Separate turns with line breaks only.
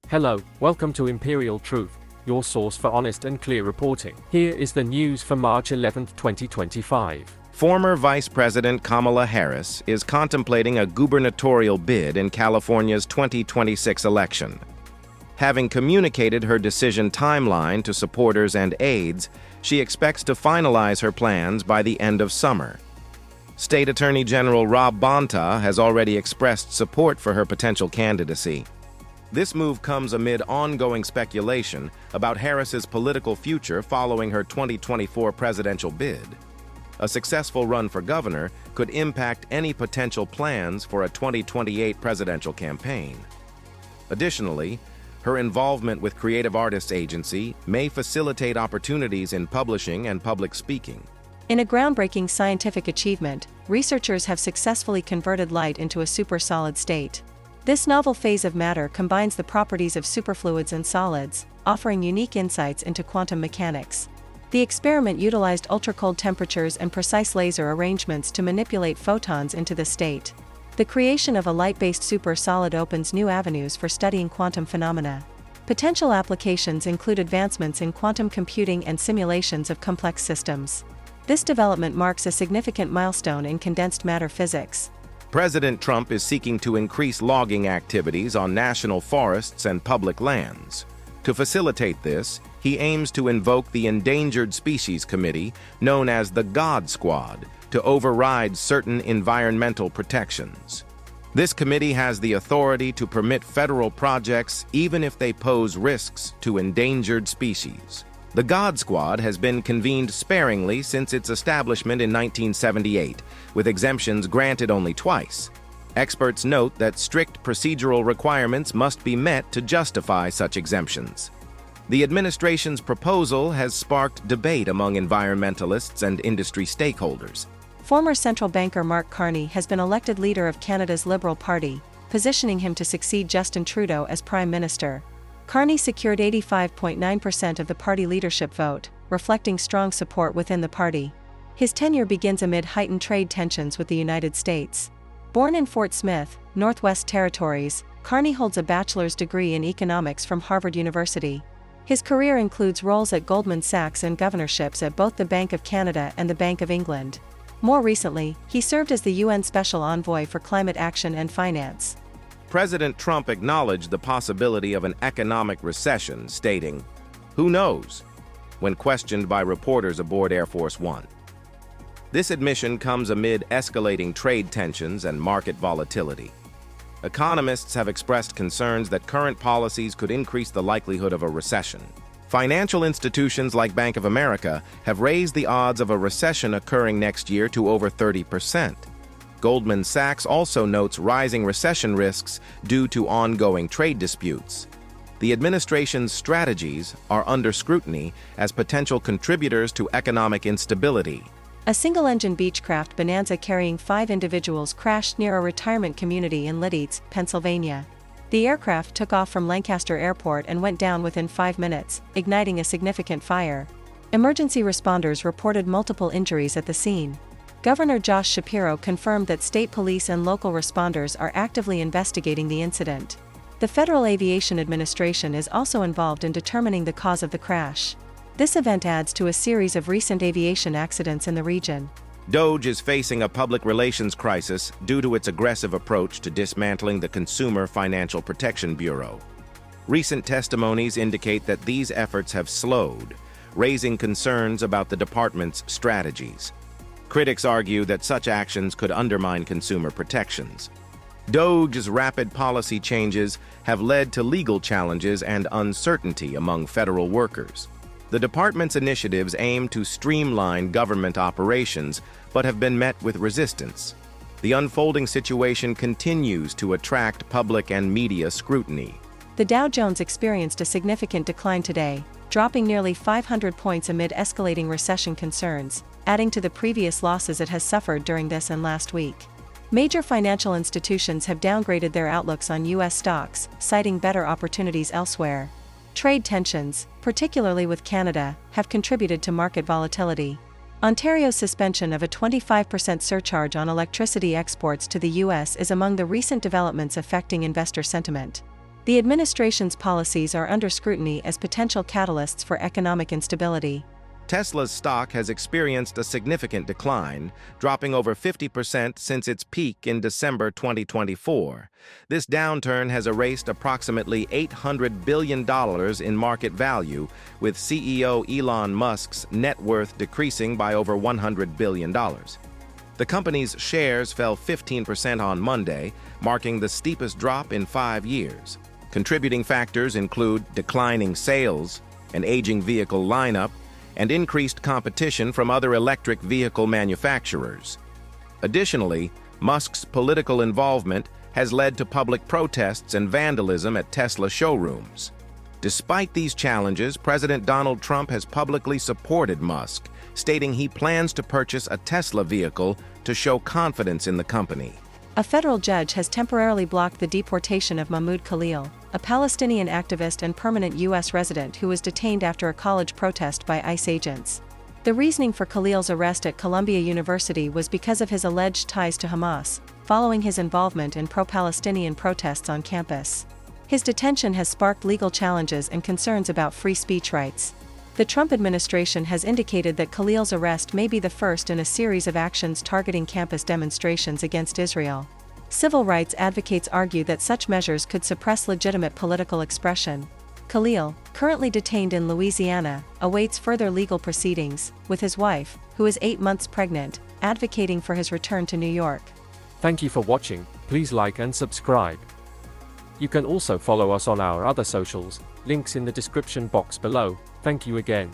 Hello, welcome to Imperial Truth, your source for honest and clear reporting. Here is the news for March 11, 2025.
Former Vice President Kamala Harris is contemplating a gubernatorial bid in California's 2026 election. Having communicated her decision timeline to supporters and aides, she expects to finalize her plans by the end of summer. State Attorney General Rob Bonta has already expressed support for her potential candidacy. This move comes amid ongoing speculation about Harris's political future following her 2024 presidential bid. A successful run for governor could impact any potential plans for a 2028 presidential campaign. Additionally, her involvement with Creative Artists Agency may facilitate opportunities in publishing and public speaking.
In a groundbreaking scientific achievement, researchers have successfully converted light into a super-solid state. This novel phase of matter combines the properties of superfluids and solids, offering unique insights into quantum mechanics. The experiment utilized ultra-cold temperatures and precise laser arrangements to manipulate photons into the state. The creation of a light-based super-solid opens new avenues for studying quantum phenomena. Potential applications include advancements in quantum computing and simulations of complex systems. This development marks a significant milestone in condensed matter physics.
President Trump is seeking to increase logging activities on national forests and public lands. To facilitate this, he aims to invoke the Endangered Species Committee, known as the God Squad, to override certain environmental protections. This committee has the authority to permit federal projects even if they pose risks to endangered species. The God Squad has been convened sparingly since its establishment in 1978, with exemptions granted only twice. Experts note that strict procedural requirements must be met to justify such exemptions. The administration's proposal has sparked debate among environmentalists and industry stakeholders.
Former central banker Mark Carney has been elected leader of Canada's Liberal Party, positioning him to succeed Justin Trudeau as Prime Minister. Carney secured 85.9% of the party leadership vote, reflecting strong support within the party. His tenure begins amid heightened trade tensions with the United States. Born in Fort Smith, Northwest Territories, Carney holds a bachelor's degree in economics from Harvard University. His career includes roles at Goldman Sachs and governorships at both the Bank of Canada and the Bank of England. More recently, he served as the UN Special Envoy for Climate Action and Finance.
President Trump acknowledged the possibility of an economic recession, stating, "Who knows?" when questioned by reporters aboard Air Force One. This admission comes amid escalating trade tensions and market volatility. Economists have expressed concerns that current policies could increase the likelihood of a recession. Financial institutions like Bank of America have raised the odds of a recession occurring next year to over 30%. Goldman Sachs also notes rising recession risks due to ongoing trade disputes. The administration's strategies are under scrutiny as potential contributors to economic instability.
A single-engine Beechcraft Bonanza carrying 5 individuals crashed near a retirement community in Leaditz, Pennsylvania. The aircraft took off from Lancaster Airport and went down within 5 minutes, igniting a significant fire. Emergency responders reported multiple injuries at the scene. Governor Josh Shapiro confirmed that state police and local responders are actively investigating the incident. The Federal Aviation Administration is also involved in determining the cause of the crash. This event adds to a series of recent aviation accidents in the region.
DOGE is facing a public relations crisis due to its aggressive approach to dismantling the Consumer Financial Protection Bureau. Recent testimonies indicate that these efforts have slowed, raising concerns about the department's strategies. Critics argue that such actions could undermine consumer protections. DOGE's rapid policy changes have led to legal challenges and uncertainty among federal workers. The department's initiatives aim to streamline government operations, but have been met with resistance. The unfolding situation continues to attract public and media scrutiny.
The Dow Jones experienced a significant decline today, dropping nearly 500 points amid escalating recession concerns, adding to the previous losses it has suffered during this and last week. Major financial institutions have downgraded their outlooks on U.S. stocks, citing better opportunities elsewhere. Trade tensions, particularly with Canada, have contributed to market volatility. Ontario's suspension of a 25% surcharge on electricity exports to the U.S. is among the recent developments affecting investor sentiment. The administration's policies are under scrutiny as potential catalysts for economic instability.
Tesla's stock has experienced a significant decline, dropping over 50% since its peak in December 2024. This downturn has erased approximately $800 billion in market value, with CEO Elon Musk's net worth decreasing by over $100 billion. The company's shares fell 15% on Monday, marking the steepest drop in 5 years. Contributing factors include declining sales, an aging vehicle lineup, and increased competition from other electric vehicle manufacturers. Additionally, Musk's political involvement has led to public protests and vandalism at Tesla showrooms. Despite these challenges, President Donald Trump has publicly supported Musk, stating he plans to purchase a Tesla vehicle to show confidence in the company.
A federal judge has temporarily blocked the deportation of Mahmoud Khalil, a Palestinian activist and permanent U.S. resident who was detained after a college protest by ICE agents. The reasoning for Khalil's arrest at Columbia University was because of his alleged ties to Hamas, following his involvement in pro-Palestinian protests on campus. His detention has sparked legal challenges and concerns about free speech rights. The Trump administration has indicated that Khalil's arrest may be the first in a series of actions targeting campus demonstrations against Israel. Civil rights advocates argue that such measures could suppress legitimate political expression. Khalil, currently detained in Louisiana, awaits further legal proceedings, with his wife, who is 8 months pregnant, advocating for his return to New York.
Thank you for watching. Please like and subscribe. You can also follow us on our other socials, links in the description box below. Thank you again.